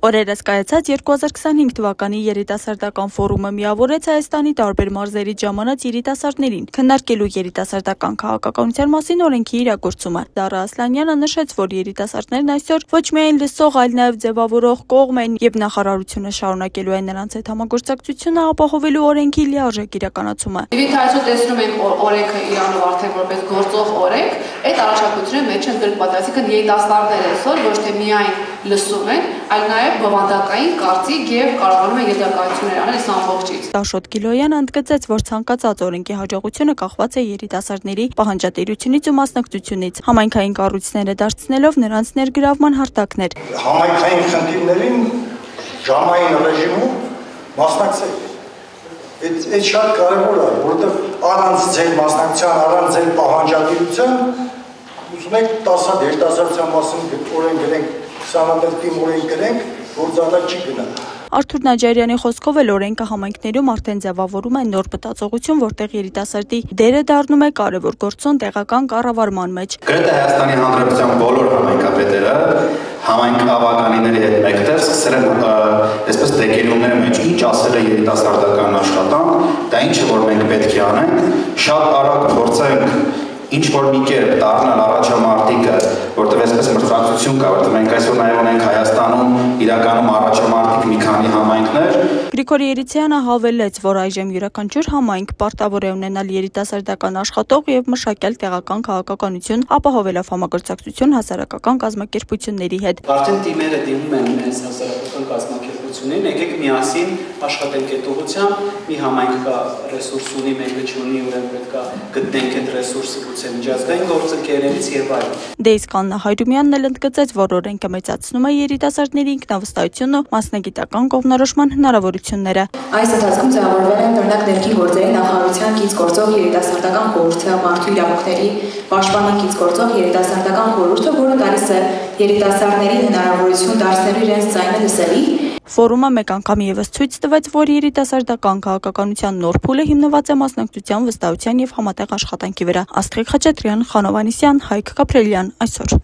Օրերս կայացած 2025 թվականի երիտասարդական ֆորումը միավորեց Հայաստանի տարբեր մարզերի ժամանած երիտասարդներին, քննարկելու երիտասարդական քաղաքականության մասին օրենքի իրագործումը։ Դարա Ասլանյանը նշեց, որ երիտասարդներն այսօր ոչ միայն լսող, այլ նաև ձևավորող կողմ են եւ նախարարությունը շարունակելու է նրանց հետ համագործակցությունը ապահովելու օրենքի լիարժեք իրականացումը։ Եթե այսօր տեսնում ենք օրենքը իրանով արդեն որպես գործող օրենք, այդ առաջարկությունների մեջ են գրված, այսինքն երիտասարդները այսօր ոչ թե միայն լսում են, այլ նաև բովանդակային կարծիք եւ կարողանում է եզրակացություններ անել այս ամբողջից։ Աշոտ Գիլոյանը ընդգծեց, որ ցանկացած օրենքի հաջողությունը կախված է երիտասարդների պահանջատիրությունից ու մասնակցությունից, համայնքային կառույցները դարձնելով նրանց ներգրավման հարթակներ։ Համայնքային խնդիրներին ժամային ռեժիմում մասնակցել։ Այդ շատ կարևոր է, որովհետեւ առանց ձեր մասնակցության, առանց ձեր պահանջատիրության ուզում եք 10 հատ երիտասարդության մասին օրենք գրենք, 20 հատ օրենք գրենք, որ զալա չի գնա։ Արթուր Նաջարյանի խոսքով էլ օրենքը համայնքներում արդեն ձևավորում է նոր մտածողություն, որտեղ երիտասարդի դերը դառնում է կարևոր գործոն տեղական կառավարման մեջ։ Գրեթե Հայաստանի Հանրապետության բոլոր համայնքապետերը համայնք ավականիների հետ մեկտեղ սկսել են այսպես դեկելումների մեջ ինչ ասել է երիտասարդական աշխատանք, դա ինչը որ մենք պետք է անենք, շատ արագ փորձենք ինչ որ մի կերպ դառնալ առաջամարտիկը, որտեղ այսպես մրցակցություն կա, որտեղ մենք այսօր նաև ունենք Հայաստանում իրականում առաջամարտիկ մի քանի համայնքներ։ Գրիգորի Երիցյանը հավելեց, որ այժմ յուրաքանչյուր համայնք պարտավոր է ունենալ երիտասարդական աշխատող եւ մշակել տեղական քաղաքականություն, ապահովելով համագործակցություն հասարակական կազմակերպությունների հետ։ Արդեն թիմերը դիմում են մեզ հասարակական կազմակերպություններին, եկեք միասին աշխատենք այդ ուղղությամբ, մի համայնք կա ռեսուրս ունի, մեկը չունի, ուրեմն պետք է գտնենք այդ ռեսուրսը միջազգային գործընկերներից եւ այլն։ Դե իսկ Աննա Հայրումյանն էլ ընդգծեց, որ օրենքը մեծացնում է երիտասարդների ինքնավստահությունն ու մասնագիտական կողմնորոշման հնարավորությունները։ Այս ընթացքում ձևավորվել են օրինակ ներքին գործերի նախարարության կից գործող երիտասարդական խորհուրդը, մարդու իրավունքների պաշտպանի կից գործող երիտասարդական խորհուրդը, որը տալիս է երիտասարդներին հնարավորություն դարձնելու իրենց ձայնը լսելի։ Ֆորումը մեկ անգամ եւս ցույց տվեց, որ երիտասարդական քաղաքականության նոր փուլը հիմնված է մասնակցության, վստահության եւ համատեղ աշխատանքի վրա։ Աստղիկ Խաչատրյան, Խանով Անիսյան, Հայկ Կապրելյան, այսօր։